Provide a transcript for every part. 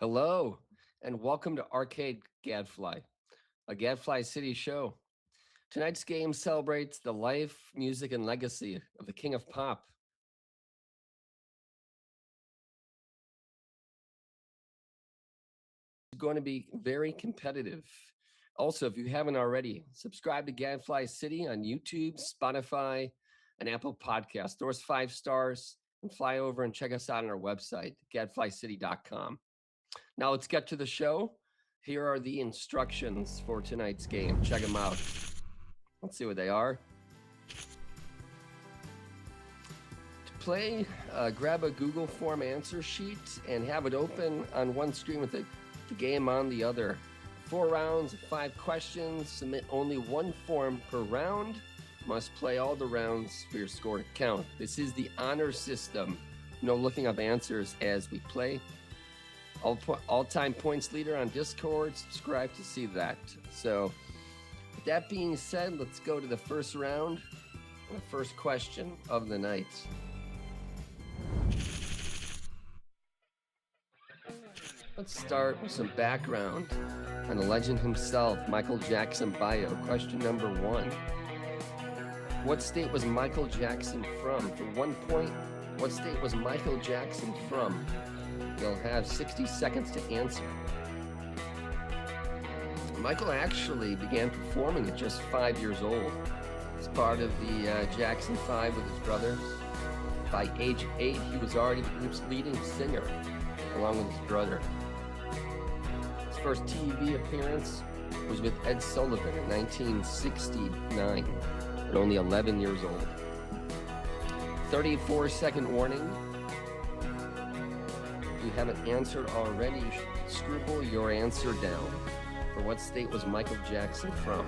Hello, and welcome to Arcade Gadfly, a Gadfly City show. Tonight's game celebrates the life, music, and legacy of the King of Pop. It's going to be very competitive. Also, if you haven't already, subscribe to Gadfly City on YouTube, Spotify, and Apple Podcasts. Throw us 5 stars and fly over and check us out on our website, gadflycity.com. Now let's get to the show. Here are the instructions for tonight's game. Check them out. Let's see what they are. To play, grab a Google Form answer sheet and have it open on one screen with the game on the other. 4 rounds, 5 questions. Submit only one form per round. Must play all the rounds for your score to count. This is the honor system. No looking up answers as we play. All-time points leader on Discord. Subscribe to see that. So, with that being said, let's go to the first round. The first question of the night. Let's start with some background on the legend himself, Michael Jackson bio. Question number 1. What state was Michael Jackson from? For 1 point, what state was Michael Jackson from? You'll have 60 seconds to answer. Michael actually began performing at just 5 years old as part of the Jackson 5 with his brothers. By age 8, he was already the group's leading singer, along with his brother. His first TV appearance was with Ed Sullivan in 1969, at only 11 years old. 34-second warning. If you haven't answered already, you should scribble your answer down. For what state was Michael Jackson from?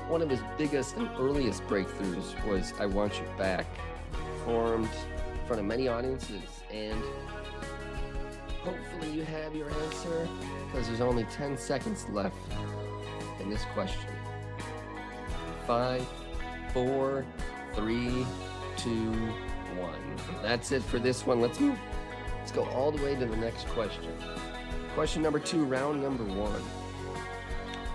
One of his biggest and earliest breakthroughs was I Want You Back, performed in front of many audiences, and hopefully you have your answer because there's only 10 seconds left in this question. 5, 4, 3, 2, 1. That's it for this one. Let's go all the way to the next question. Question number 2, round number 1.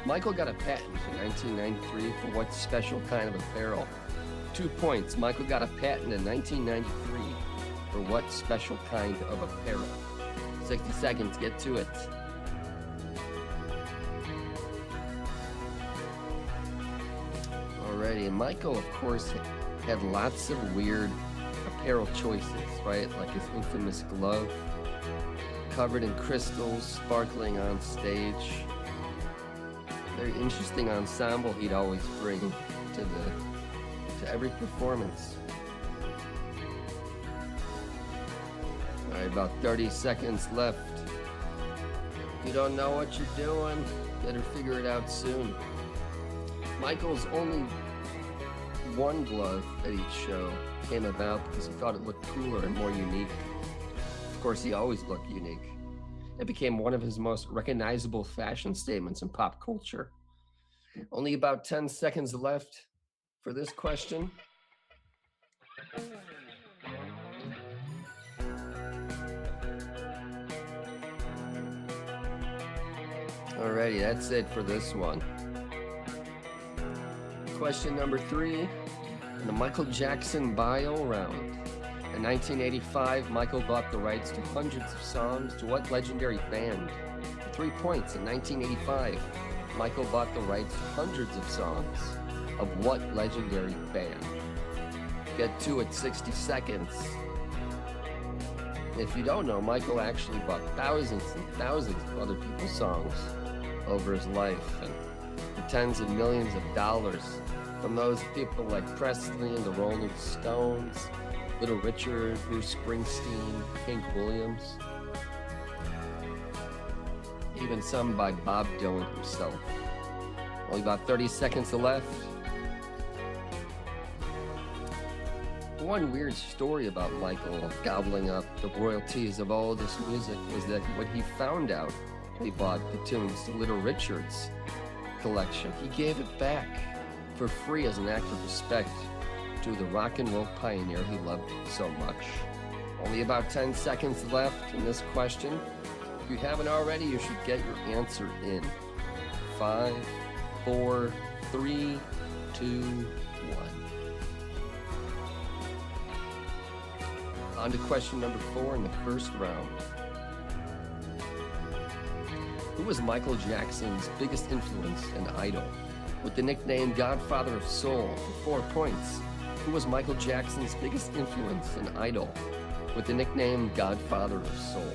Michael got a patent in 1993 for what special kind of apparel? 2 points. Michael got a patent in 1993 for what special kind of apparel? 60 seconds. Get to it. Alrighty, and Michael, of course, had lots of weird apparel choices, right? Like his infamous glove, covered in crystals, sparkling on stage. Very interesting ensemble he'd always bring to every performance. All right, about 30 seconds left. If you don't know what you're doing, better figure it out soon. Michael's only one glove at each show came about because he thought it looked cooler and more unique. Of course, he always looked unique. It became one of his most recognizable fashion statements in pop culture. Only about 10 seconds left for this question. Alrighty, that's it for this one. Question number 3, in the Michael Jackson bio round. In 1985, Michael bought the rights to hundreds of songs to what legendary band? 3 points. In 1985, Michael bought the rights to hundreds of songs of what legendary band? Get to it, 60 seconds. If you don't know, Michael actually bought thousands and thousands of other people's songs over his life, and for tens of millions of dollars from those people like Presley and the Rolling Stones, Little Richard, Bruce Springsteen, Hank Williams, even some by Bob Dylan himself. Only about 30 seconds left. One weird story about Michael gobbling up the royalties of all this music was that when he found out he bought the tunes to Little Richard's collection, he gave it back for free as an act of respect to the rock and roll pioneer he loved so much. Only about 10 seconds left in this question. If you haven't already, you should get your answer in. 5, 4, 3, 2, 1. On to question number 4 in the first round. Who was Michael Jackson's biggest influence and idol? With the nickname Godfather of Soul for 4 points. Who was Michael Jackson's biggest influence and idol? With the nickname Godfather of Soul.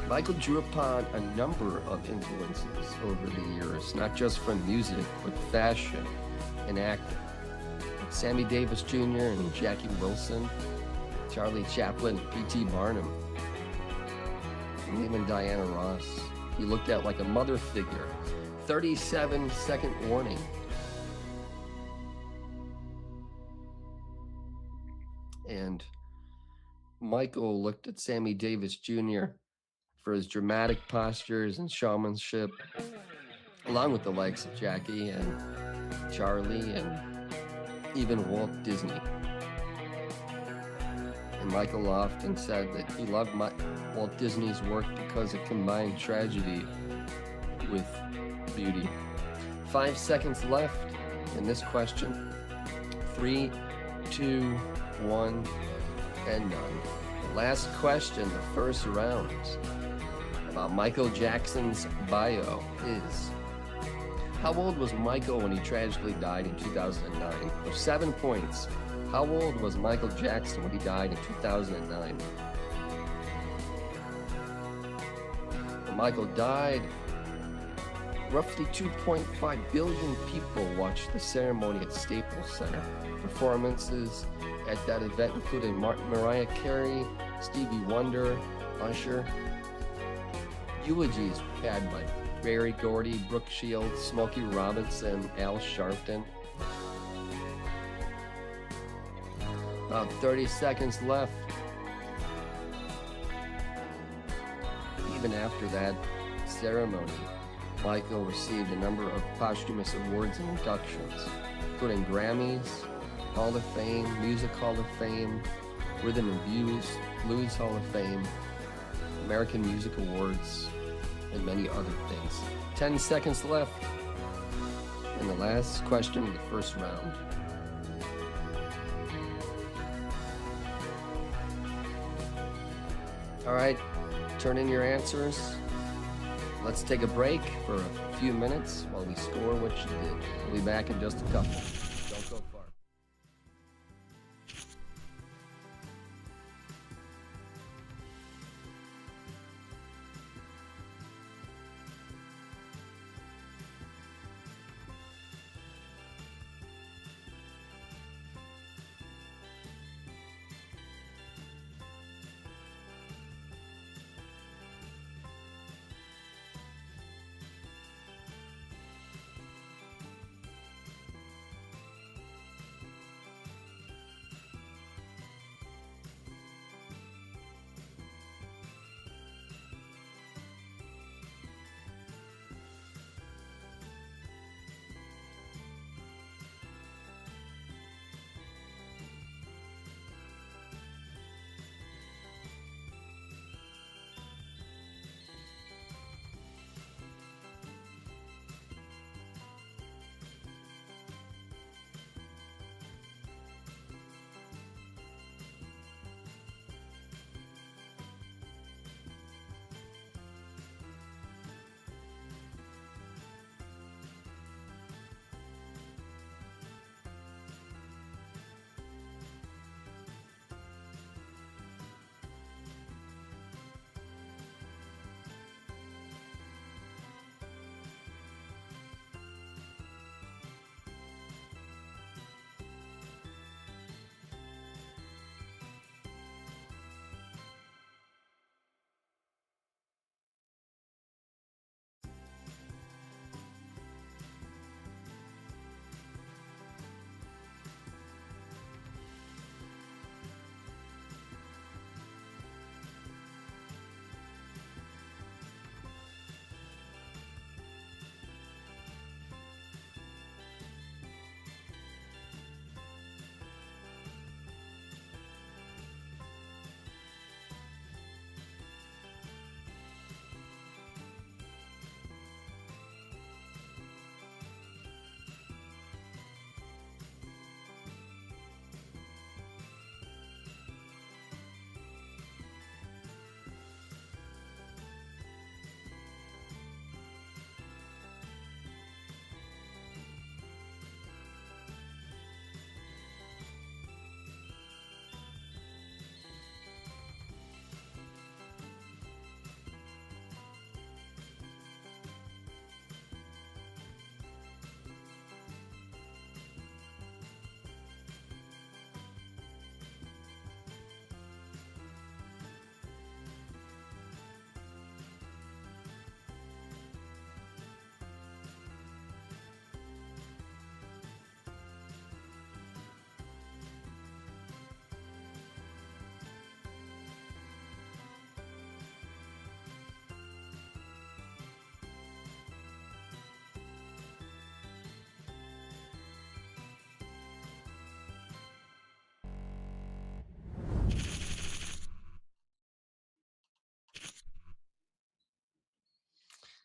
Michael drew upon a number of influences over the years, not just from music, but fashion and acting. Sammy Davis Jr. and Jackie Wilson, Charlie Chaplin, P.T. Barnum, and even Diana Ross. He looked at like a mother figure. 37-second warning. And Michael looked at Sammy Davis Jr. for his dramatic postures and showmanship, along with the likes of Jackie and Charlie and even Walt Disney. And Michael often said that he loved Walt Disney's work because it combined tragedy with beauty. 5 seconds left in this question. 3, 2, 1, and none. The last question, the first round, about Michael Jackson's bio is: how old was Michael when he tragically died in 2009? For 7 points, how old was Michael Jackson when he died in 2009? When Michael died, roughly 2.5 billion people watched the ceremony at Staples Center. Performances at that event included Mariah Carey, Stevie Wonder, Usher. Eulogies had by Berry Gordy, Brooke Shields, Smokey Robinson, Al Sharpton. About 30 seconds left. Even after that ceremony, Michael received a number of posthumous awards and inductions, including Grammys, Hall of Fame, Music Hall of Fame, Rhythm and Blues Hall of Fame, American Music Awards, and many other things. 10 seconds left. And the last question of the first round. All right, turn in your answers. Let's take a break for a few minutes while we score what you did. We'll be back in just a couple. Don't go far.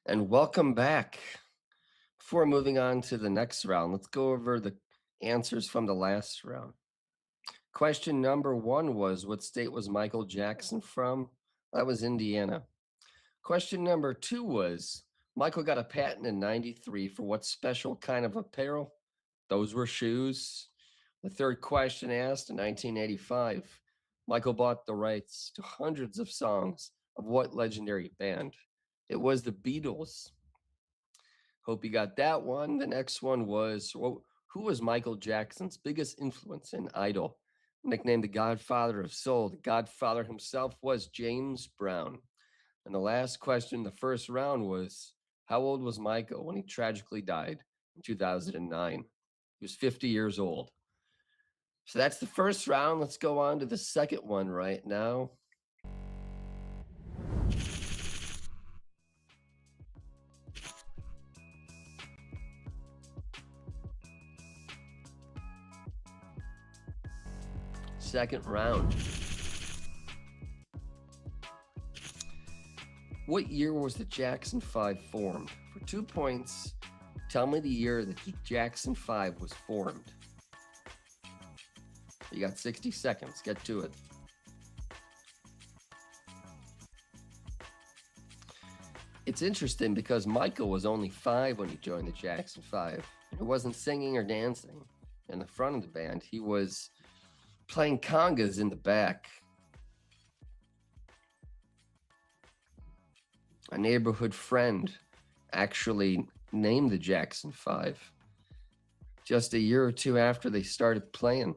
And welcome back. Before moving on to the next round, let's go over the answers from the last round. Question number 1 was, what state was Michael Jackson from? That was Indiana. Question number 2 was, Michael got a patent in 93 for what special kind of apparel? Those were shoes. The third question asked, in 1985, Michael bought the rights to hundreds of songs of what legendary band? It was the Beatles. Hope you got that one. The next one was, who was Michael Jackson's biggest influence in Idol? Nicknamed the Godfather of Soul, the Godfather himself was James Brown. And the last question, the first round, was, how old was Michael when he tragically died in 2009? He was 50 years old. So that's the first round. Let's go on to the second one right now. Second round. What year was the Jackson 5 formed? For 2 points, tell me the year that the Jackson 5 was formed. You got 60 seconds. Get to it. It's interesting because Michael was only 5 when he joined the Jackson 5. He wasn't singing or dancing in the front of the band. He was playing congas in the back. A neighborhood friend actually named the Jackson 5 just a year or two after they started playing.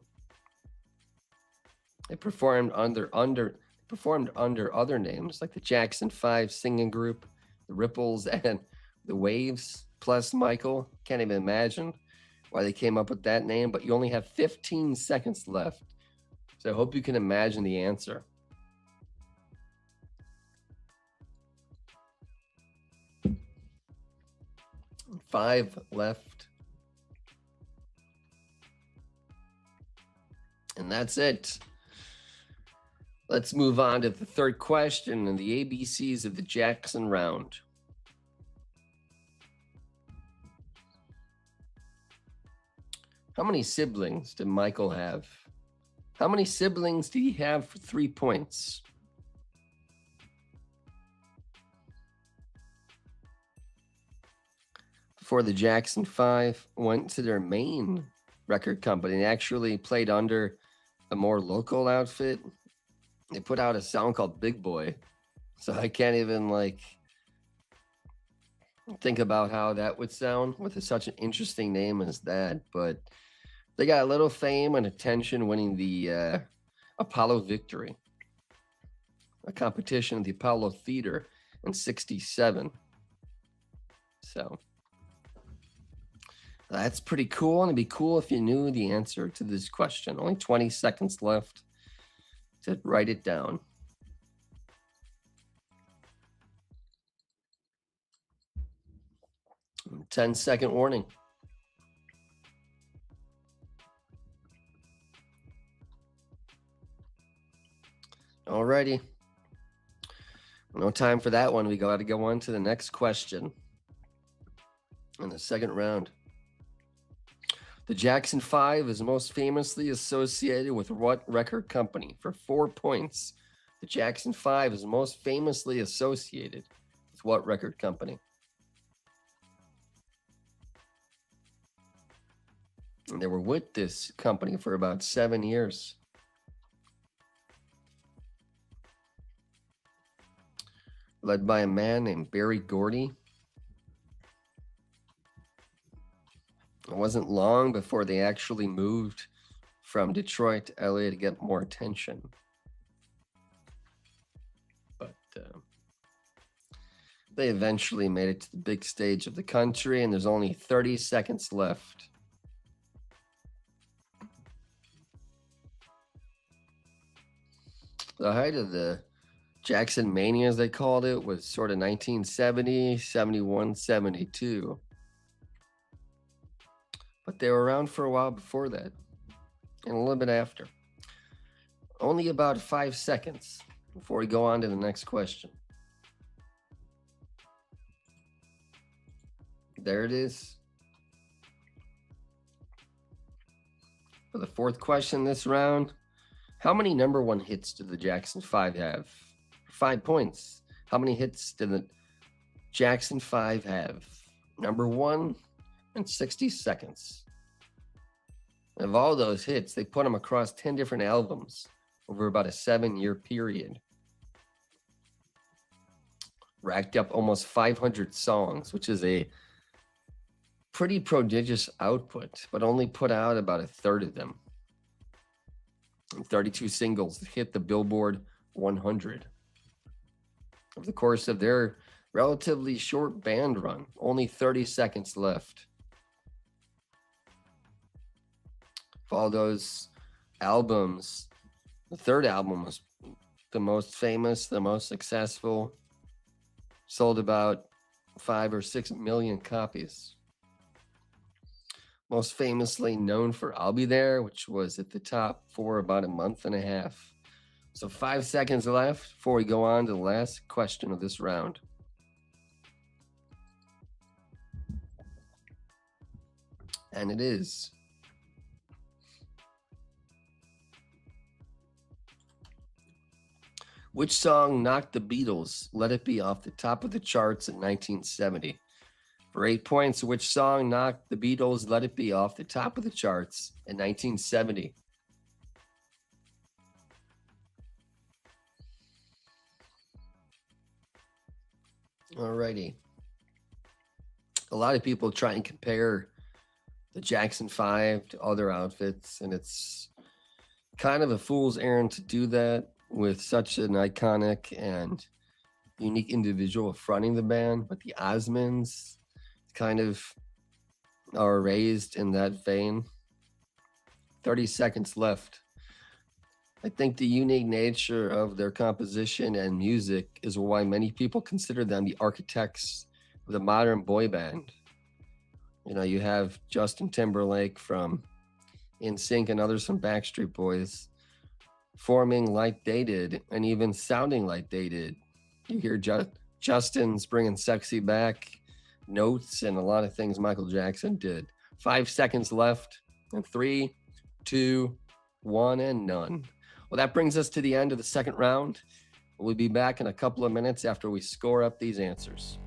They performed under other names like the Jackson 5 singing group, the Ripples, and the Waves, plus Michael. Can't even imagine why they came up with that name, but you only have 15 seconds left. So I hope you can imagine the answer. Five left. And that's it. Let's move on to the third question and the ABCs of the Jackson round. How many siblings did Michael have? How many siblings did he have for 3 points? Before the Jackson 5 went to their main record company, they actually played under a more local outfit. They put out a song called Big Boy. So I can't even think about how that would sound with such an interesting name as that. But they got a little fame and attention winning the Apollo Victory, a competition at the Apollo Theater in '67. So that's pretty cool. And it'd be cool if you knew the answer to this question. Only 20 seconds left to write it down. And 10-second warning. Alrighty. No time for that one. We got to go on to the next question in the second round. The Jackson 5 is most famously associated with what record company? For 4 points. The Jackson 5 is most famously associated with what record company? And they were with this company for about 7 years. Led by a man named Barry Gordy. It wasn't long before they actually moved from Detroit to LA to get more attention. But they eventually made it to the big stage of the country, and there's only 30 seconds left. The height of the Jackson Mania, as they called it, was sort of 1970, 71, 72. But they were around for a while before that, and a little bit after. Only about 5 seconds before we go on to the next question. There it is. For the fourth question this round, how many number one hits did the Jackson 5 have? 5 points. How many hits did the Jackson 5 have? Number one in 60 seconds. Of all those hits, they put them across 10 different albums over about a 7-year period. Racked up almost 500 songs, which is a pretty prodigious output, but only put out about a third of them. And 32 singles hit the Billboard 100. Over the course of their relatively short band run, only 30 seconds left. Of all those albums, the third album was the most famous, the most successful, sold about 5 or 6 million copies. Most famously known for I'll Be There, which was at the top for about a month and a half. So 5 seconds left before we go on to the last question of this round. And it is: which song knocked the Beatles' Let It Be off the top of the charts in 1970? For 8 points, which song knocked the Beatles' Let It Be off the top of the charts in 1970? Alrighty. A lot of people try and compare the Jackson 5 to other outfits, and it's kind of a fool's errand to do that with such an iconic and unique individual fronting the band. But the Osmonds kind of are raised in that vein. 30 seconds left. I think the unique nature of their composition and music is why many people consider them the architects of the modern boy band. You know, you have Justin Timberlake from NSYNC and others from Backstreet Boys forming like they did and even sounding like they did. You hear Justin's bringing sexy back notes and a lot of things Michael Jackson did. 5 seconds left, and 3, 2, 1, and none. Well, that brings us to the end of the second round. We'll be back in a couple of minutes after we score up these answers.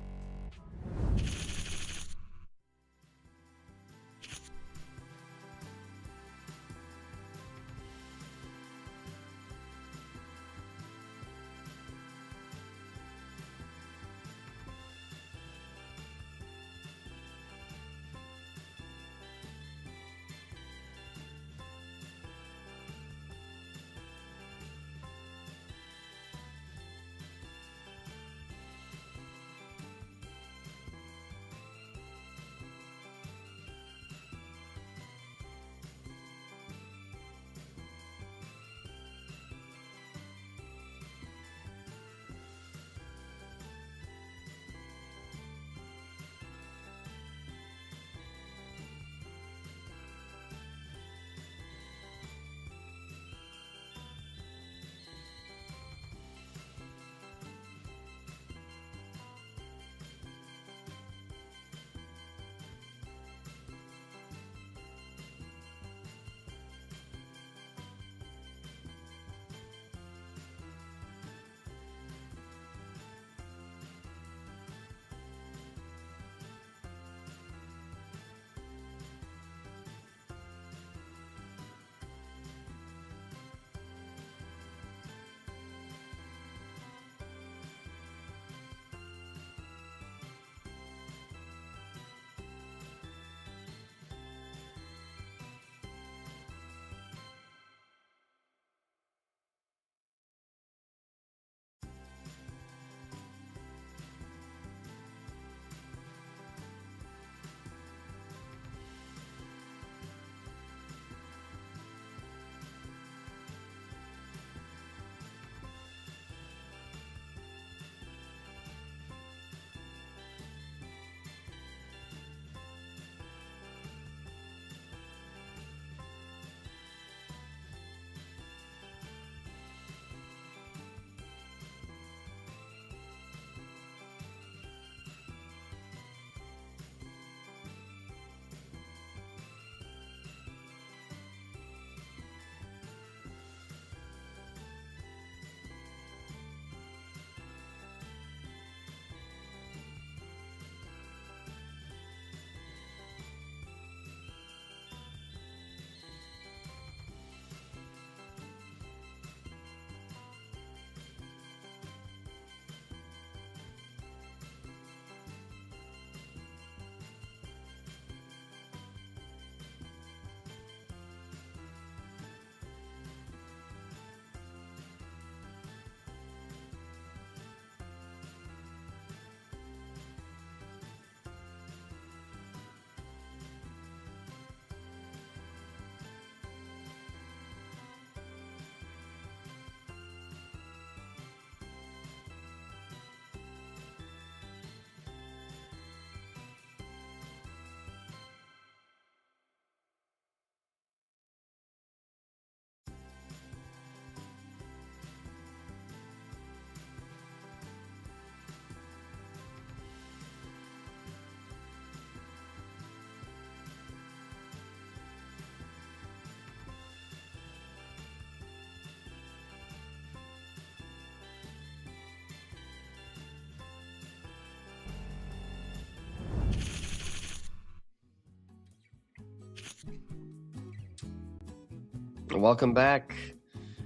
Welcome back.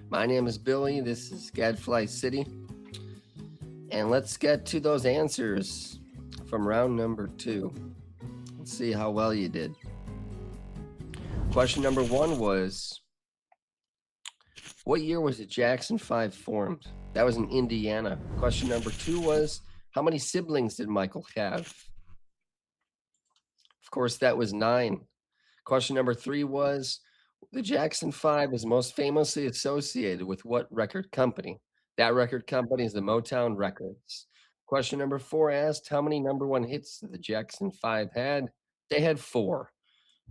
My name is Billy. This is Gadfly City. And let's get to those answers from round number 2. Let's see how well you did. Question number 1 was, what year was the Jackson 5 formed? That was in Indiana. Question number 2 was, how many siblings did Michael have? Of course, that was 9. Question number 3 was, the Jackson 5 is most famously associated with what record company? That record company is the Motown Records. Question number 4 asked, how many number 1 hits did the Jackson 5 had? They had 4.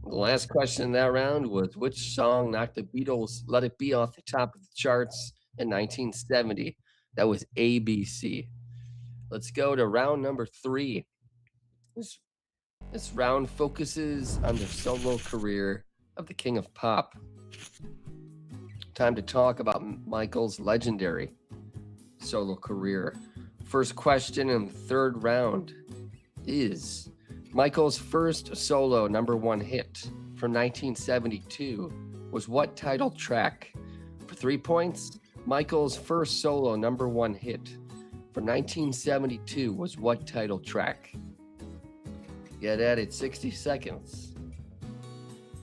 The last question in that round was, which song knocked the Beatles' Let It Be off the top of the charts in 1970? That was ABC. Let's go to round number 3. This round focuses on the solo career of the King of Pop. Time to talk about Michael's legendary solo career. First question in the third round is, Michael's first solo number 1 hit from 1972 was what title track? For 3 points, Michael's first solo number 1 hit from 1972 was what title track? Get at it, 60 seconds.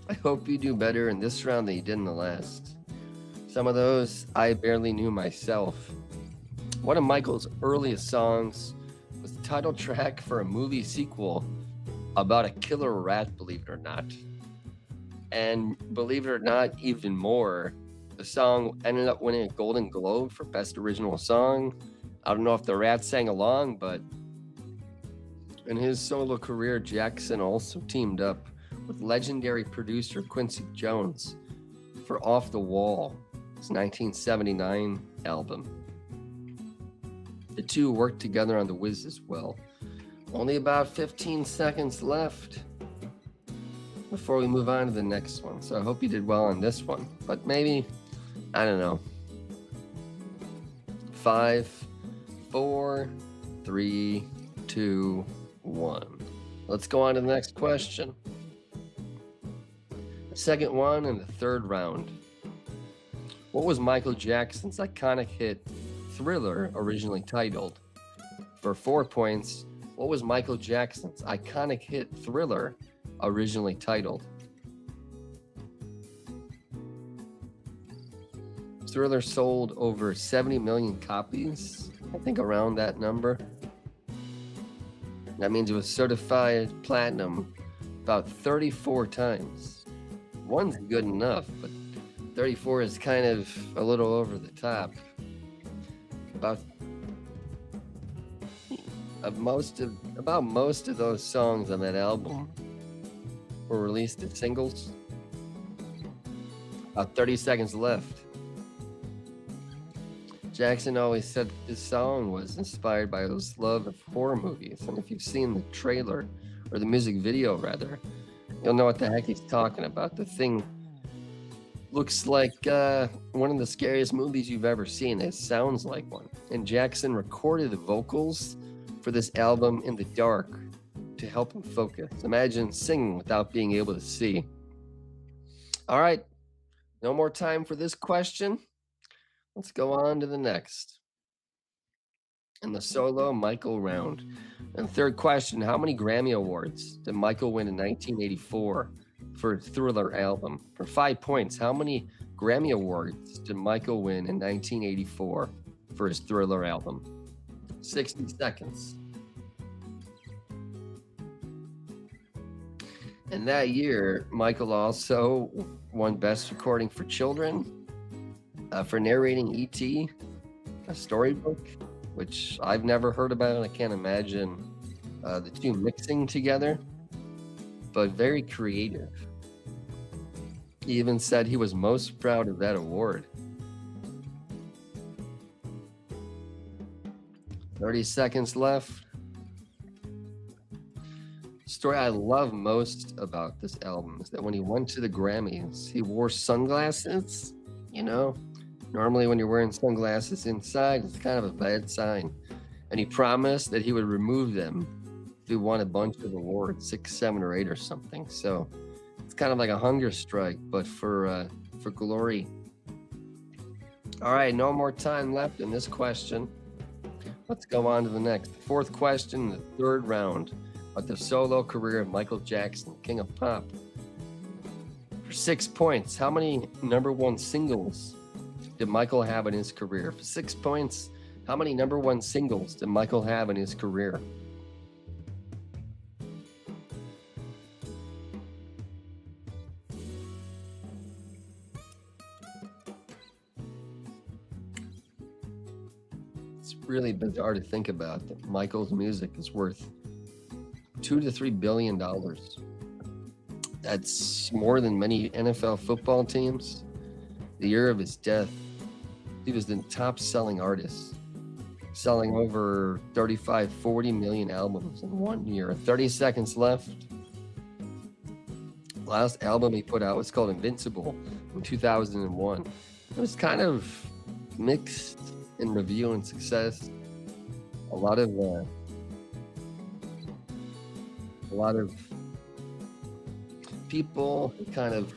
I hope you do better in this round than you did in the last. Some of those I barely knew myself. One of Michael's earliest songs was the title track for a movie sequel about a killer rat, believe it or not. And believe it or not, even more, the song ended up winning a Golden Globe for Best Original Song. I don't know if the rat sang along, but in his solo career, Jackson also teamed up with legendary producer Quincy Jones for Off the Wall, his 1979 album. The two worked together on The Wiz as well. Only about 15 seconds left before we move on to the next one. So I hope you did well on this one, but maybe, I don't know. 5, 4, 3, 2, 1. Let's go on to the next question. The second one in the third round. What was Michael Jackson's iconic hit Thriller originally titled? For 4 points, what was Michael Jackson's iconic hit Thriller originally titled? Thriller sold over 70 million copies, I think around that number. That means it was certified platinum about 34 times. One's good enough, but 34 is kind of a little over the top. About most of those songs on that album were released as singles. About 30 seconds left. Jackson always said this song was inspired by his love of horror movies, and if you've seen the trailer, or the music video rather, you'll know what the heck he's talking about. The thing looks like one of the scariest movies you've ever seen. It sounds like one. And Jackson recorded the vocals for this album in the dark to help him focus. Imagine singing without being able to see. All right, no more time for this question. Let's go on to the next. In the solo Michael round. And third question, how many Grammy Awards did Michael win in 1984 for his Thriller album? For 5 points, how many Grammy Awards did Michael win in 1984 for his Thriller album? 60 seconds. And that year, Michael also won Best Recording for Children, for narrating E.T., a storybook, which I've never heard about. I can't imagine the two mixing together, but very creative. He even said he was most proud of that award. 30 seconds left. The story I love most about this album is that when he went to the Grammys, he wore sunglasses, you know? Normally when you're wearing sunglasses inside, it's kind of a bad sign. And he promised that he would remove them if he won a bunch of awards, 6, 7, or 8 or something. So it's kind of like a hunger strike, but for for glory. All right, no more time left in this question. Let's go on to the next. Fourth question in the third round about the solo career of Michael Jackson, King of Pop. For 6 points, how many number one singles did Michael have in his career? For 6 points, how many number one singles did Michael have in his career? It's really bizarre to think about that Michael's music is worth $2 to $3 billion. That's more than many NFL football teams. The year of his death, he was the top selling artist, selling over 35, 40 million albums in 1 year. 30 seconds left. Last album he put out was called Invincible in 2001. It was kind of mixed in review and success. A lot of people kind of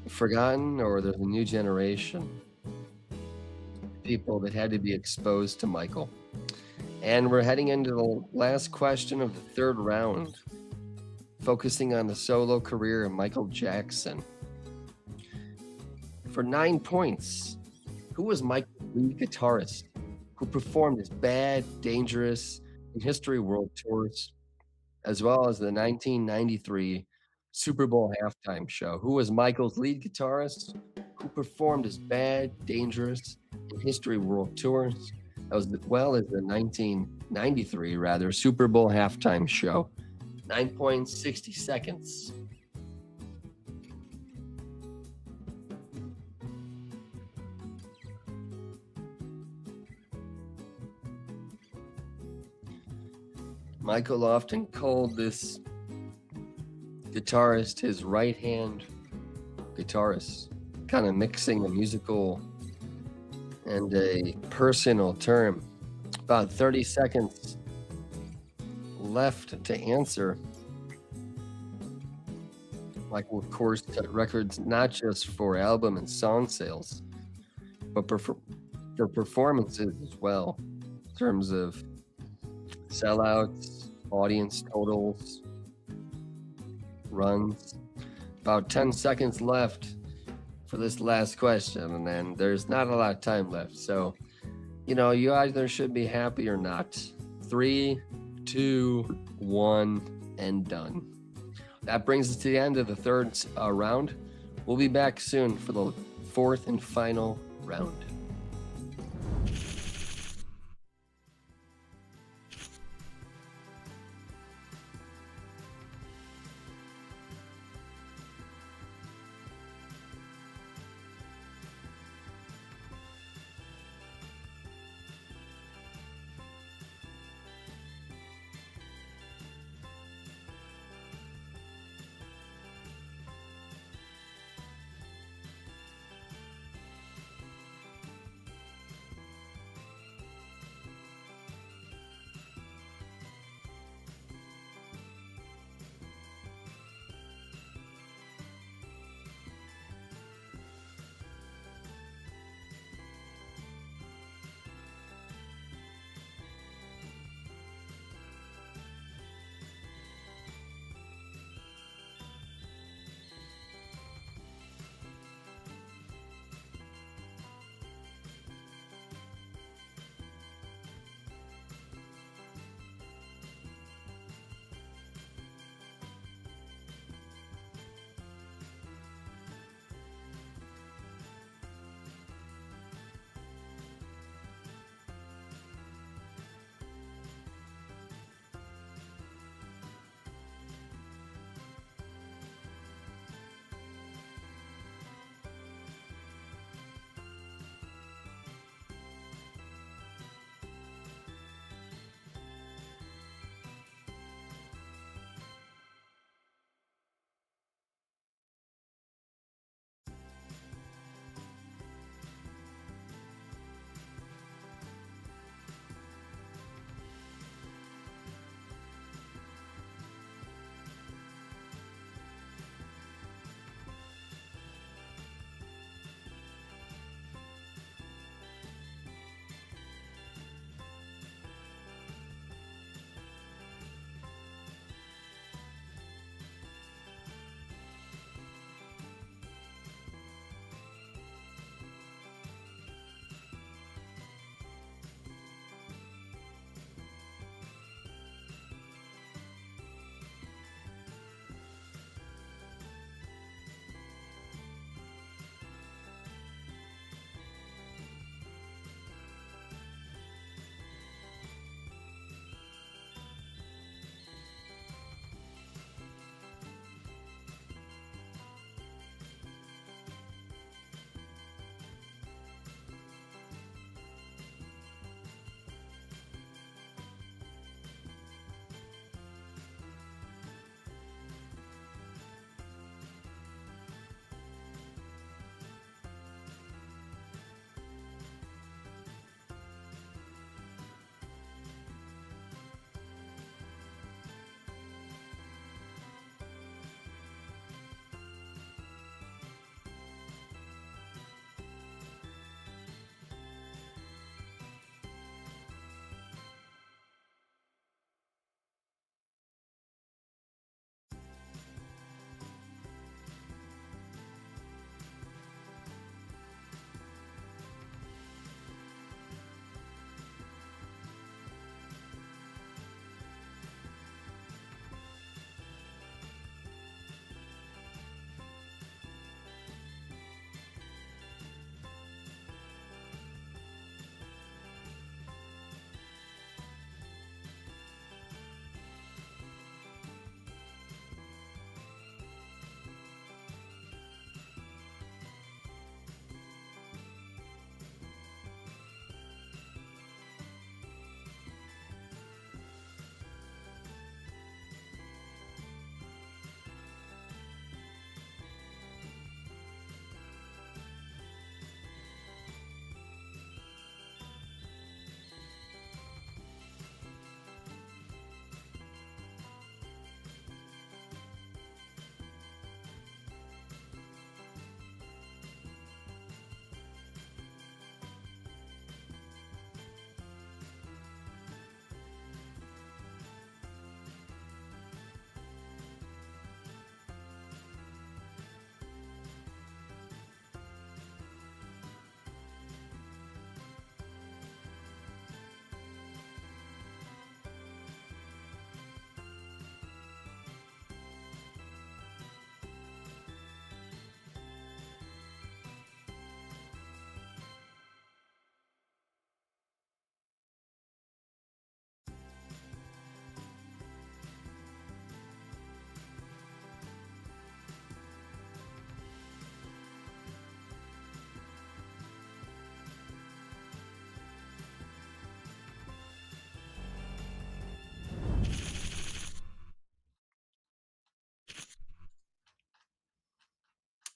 forgotten, or there's a new generation of people that had to be exposed to Michael. And we're heading into the last question of the third round, focusing on the solo career of Michael Jackson. For 9 points, who was Michael's lead guitarist who performed his Bad, Dangerous, and History World Tours, as well as the 1993 Super Bowl halftime show? Who was Michael's lead guitarist who performed his Bad, Dangerous, and History World Tours, as well as the 1993 Super Bowl halftime show? 9 points, 60 seconds. Michael often called this guitarist his right-hand guitarist, kind of mixing a musical and a personal term. About 30 seconds left to answer. Michael, of course, set records not just for album and song sales, but for performances as well, in terms of sellouts, audience totals, runs. About 10 seconds left for this last question, and then there's not a lot of time left. So, you either should be happy or not. 3, 2, 1, and done. That brings us to the end of the third round. We'll be back soon for the fourth and final round.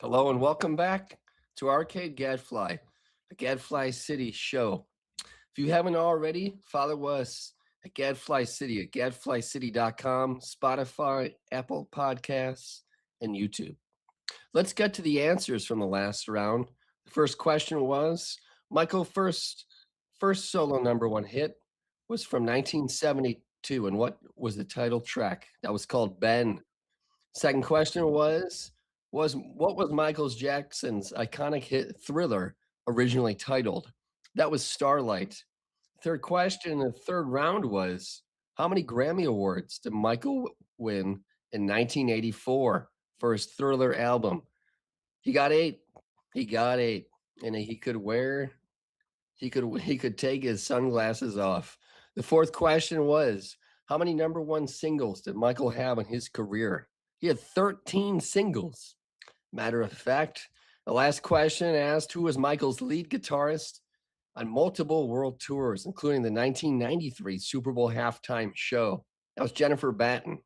Hello and welcome back to Arcade Gadfly, a Gadfly City show. If you haven't already, follow us at Gadfly City at gadflycity.com, Spotify, Apple Podcasts, and YouTube. Let's get to the answers from the last round. The first question was Michael first solo number one hit was from 1972, and what was the title track? That was called Ben. Second question was what was Michael Jackson's iconic hit Thriller originally titled? That was Starlight. Third question in the third round was how many Grammy Awards did Michael win in 1984 for his Thriller album? He got 8. He got 8. And he could take his sunglasses off. The fourth question was how many number one singles did Michael have in his career? He had 13 singles. Matter of fact, the last question asked who was Michael's lead guitarist on multiple world tours, including the 1993 Super Bowl halftime show. That was Jennifer Batten.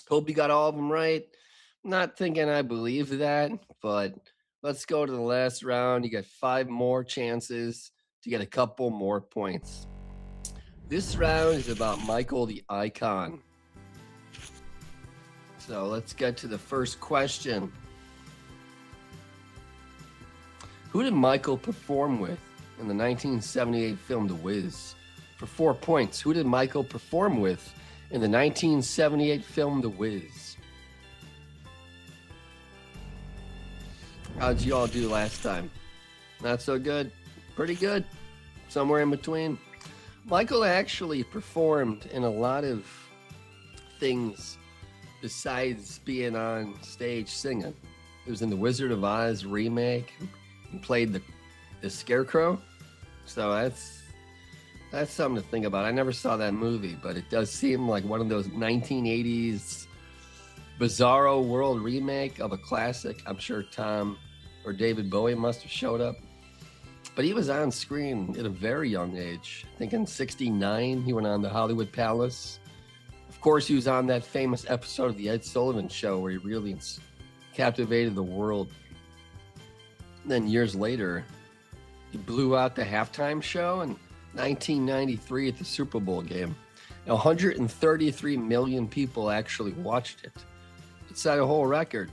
Hope you got all of them right. Not thinking I believe that, but let's go to the last round. You got 5 more chances to get a couple more points. This round is about Michael the Icon. So let's get to the first question. Who did Michael perform with in the 1978 film The Wiz? For 4 points, who did Michael perform with in the 1978 film The Wiz? How'd you all do last time? Not so good? Pretty good? Somewhere in between? Michael actually performed in a lot of things besides being on stage singing. He was in the Wizard of Oz remake. He played the Scarecrow. So that's something to think about. I never saw that movie, but it does seem like one of those 1980s bizarro world remake of a classic. I'm sure Tom or David Bowie must have showed up. But he was on screen at a very young age. I think in 1969, he went on the Hollywood Palace. Of course, he was on that famous episode of the Ed Sullivan Show where he really captivated the world. And then years later, he blew out the halftime show in 1993 at the Super Bowl game. Now, 133 million people actually watched it. It set a whole record.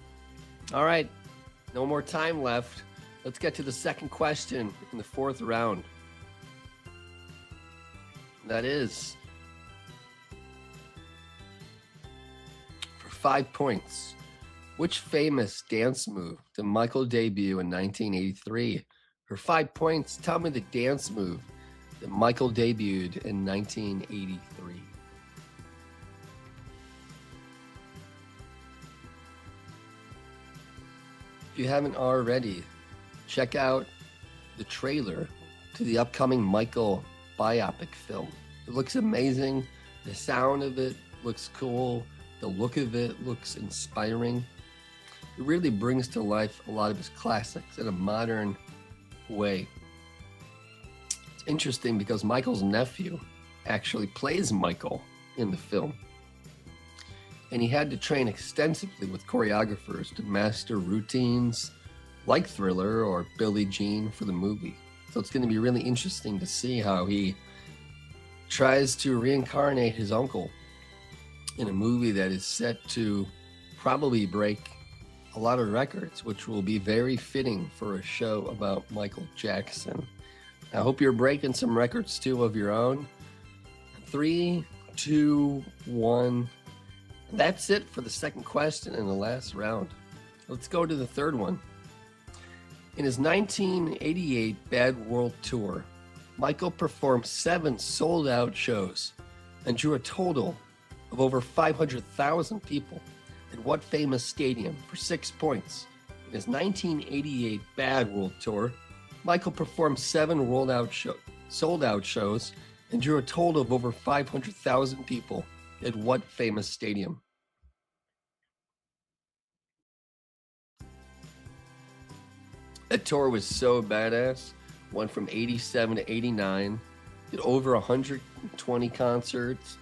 All right, no more time left. Let's get to the second question in the fourth round. That is for 5 points. Which famous dance move did Michael debut in 1983? For 5 points, tell me the dance move that Michael debuted in 1983. If you haven't already, check out the trailer to the upcoming Michael biopic film. It looks amazing. The sound of it looks cool. The look of it looks inspiring. It really brings to life a lot of his classics in a modern way. It's interesting because Michael's nephew actually plays Michael in the film. And he had to train extensively with choreographers to master routines like Thriller or Billie Jean for the movie. So it's going to be really interesting to see how he tries to reincarnate his uncle in a movie that is set to probably break a lot of records, which will be very fitting for a show about Michael Jackson. I hope you're breaking some records too of your own. 3, 2, 1. That's it for the second question in the last round. Let's go to the third one. In his 1988 Bad World Tour, Michael performed 7 sold-out shows and drew a total of over 500,000 people at what famous stadium? For 6 points. In his 1988 Bad World Tour, Michael performed 7 sold-out shows and drew a total of over 500,000 people at what famous stadium? That tour was so badass. Went from 87 to 89. Did over 120 concerts,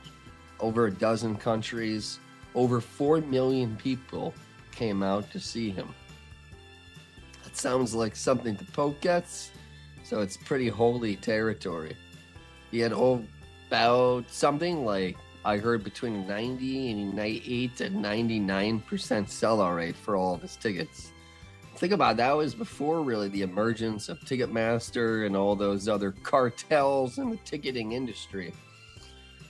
over a dozen countries. Over 4 million people came out to see him. It sounds like something the Pope gets, so it's pretty holy territory. He had about something like, I heard, between 90 and 98 to 99% sellout rate for all of his tickets. Think about it, that was before really the emergence of Ticketmaster and all those other cartels in the ticketing industry.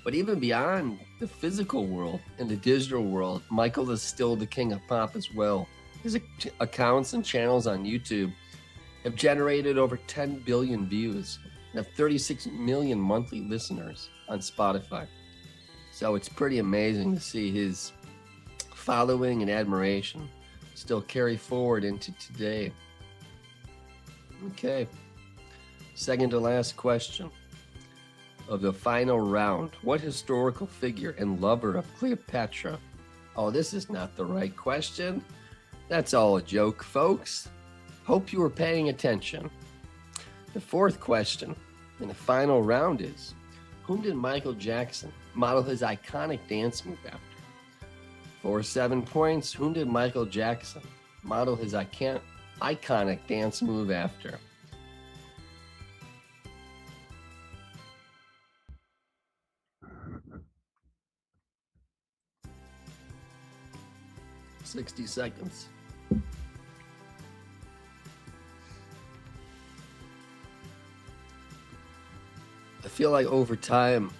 But even beyond the physical world and the digital world, Michael is still the king of pop as well. His accounts and channels on YouTube have generated over 10 billion views and have 36 million monthly listeners on Spotify. So it's pretty amazing to see his following and admiration still carry forward into today. Okay, second to last question of the final round. What historical figure and lover of Cleopatra? Oh, this is not the right question. That's all a joke, folks. Hope you were paying attention. The fourth question in the final round is, whom did Michael Jackson model his iconic dance move after? For 7 points, whom did Michael Jackson model his iconic dance move after? "60 seconds. I feel like over time,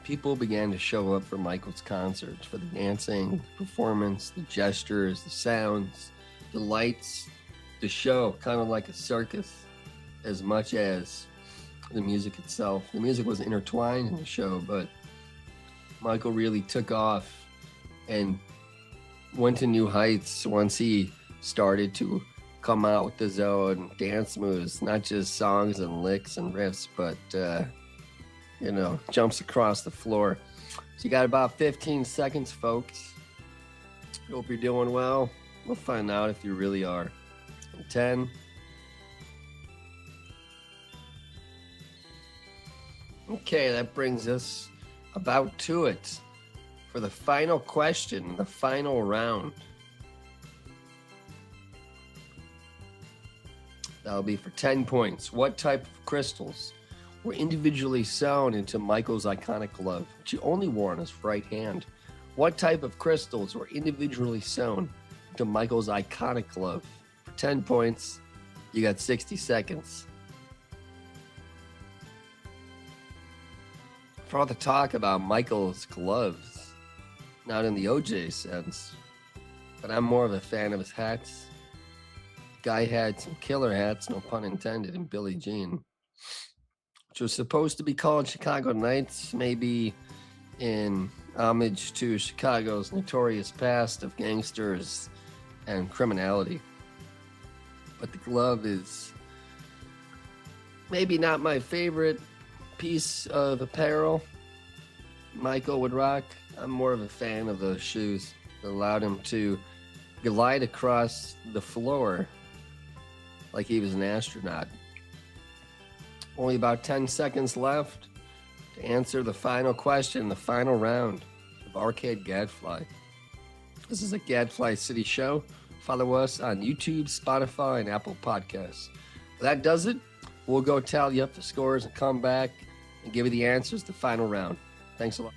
people began to show up for Michael's concerts for the dancing, the performance, the gestures, the sounds, the lights, the show, kind of like a circus, as much as the music itself. The music was intertwined in the show, but Michael really took off and went to new heights once he started to come out with his own dance moves, not just songs and licks and riffs, but jumps across the floor. So you got about 15 seconds, folks. Hope you're doing well. We'll find out if you really are. In 10. Okay, that brings us about to it for the final question, the final round. That'll be for 10 points. What type of crystals were individually sewn into Michael's iconic glove, which he only wore on his right hand? What type of crystals were individually sewn into Michael's iconic glove? For 10 points, you got 60 seconds. For all the talk about Michael's gloves, not in the OJ sense, but I'm more of a fan of his hats. The guy had some killer hats, no pun intended, in Billie Jean, which was supposed to be called Chicago Nights, maybe in homage to Chicago's notorious past of gangsters and criminality. But the glove is maybe not my favorite piece of apparel Michael would rock. I'm more of a fan of those shoes that allowed him to glide across the floor like he was an astronaut. Only about 10 seconds left to answer the final question, the final round of Arcade Gadfly. This is a Gadfly City show. Follow us on YouTube, Spotify, and Apple Podcasts. That does it. We'll go tally up the scores and come back and give you the answers the final round. Thanks a lot.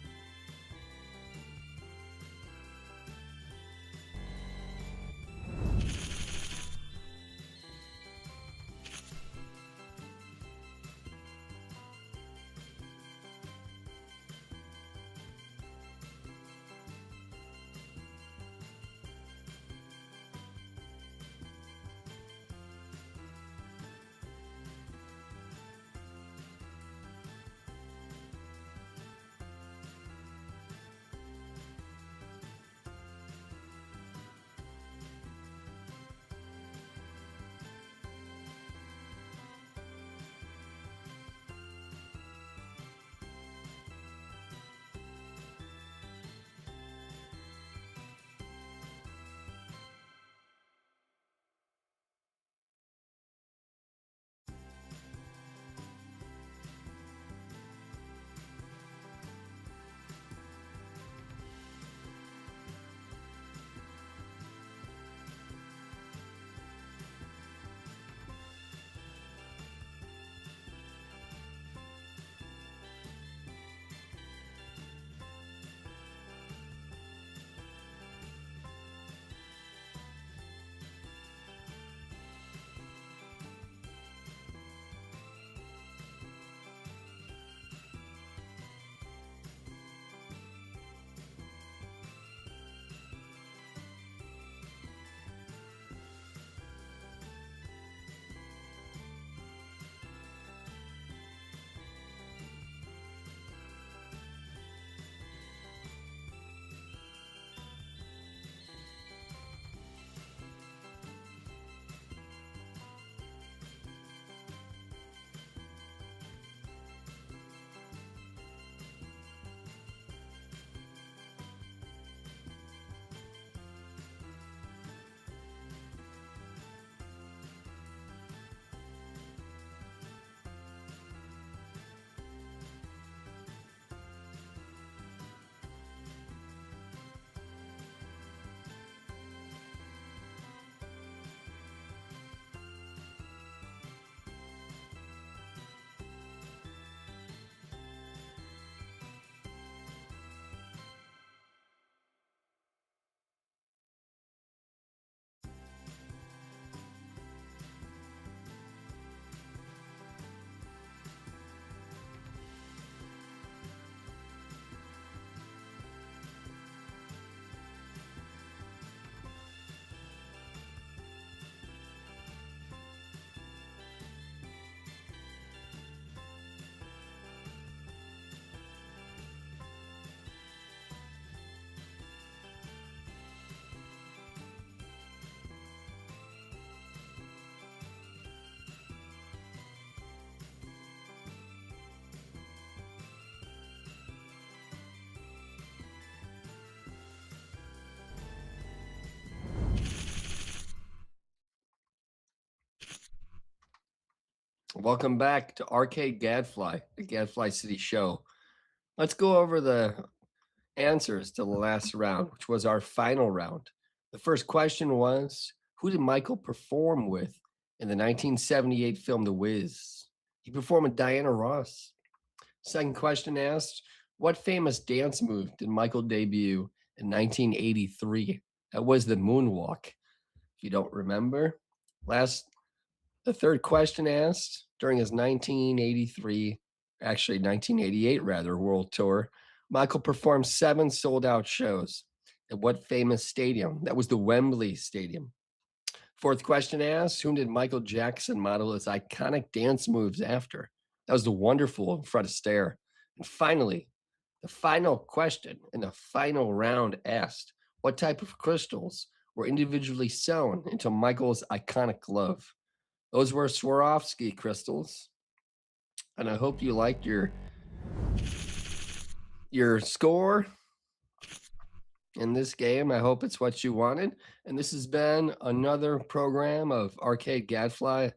Welcome back to Arcade Gadfly, the Gadfly City Show. Let's go over the answers to the last round, which was our final round. The first question was, who did Michael perform with in the 1978 film The Wiz? He performed with Diana Ross. Second question asked, what famous dance move did Michael debut in 1983? That was the moonwalk. If you don't remember. The third question asked, during his 1988 world tour, Michael performed 7 sold-out shows. At what famous stadium? That was the Wembley Stadium. Fourth question asked, whom did Michael Jackson model his iconic dance moves after? That was the wonderful Fred Astaire. And finally, the final question in the final round asked, what type of crystals were individually sewn into Michael's iconic glove? Those were Swarovski crystals. And I hope you liked your score in this game. I hope it's what you wanted. And this has been another program of Arcade Gadfly,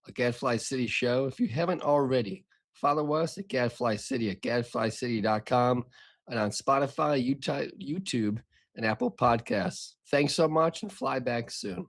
a Gadfly City show. If you haven't already, follow us at Gadfly City at gadflycity.com and on Spotify, YouTube, and Apple Podcasts. Thanks so much and fly back soon.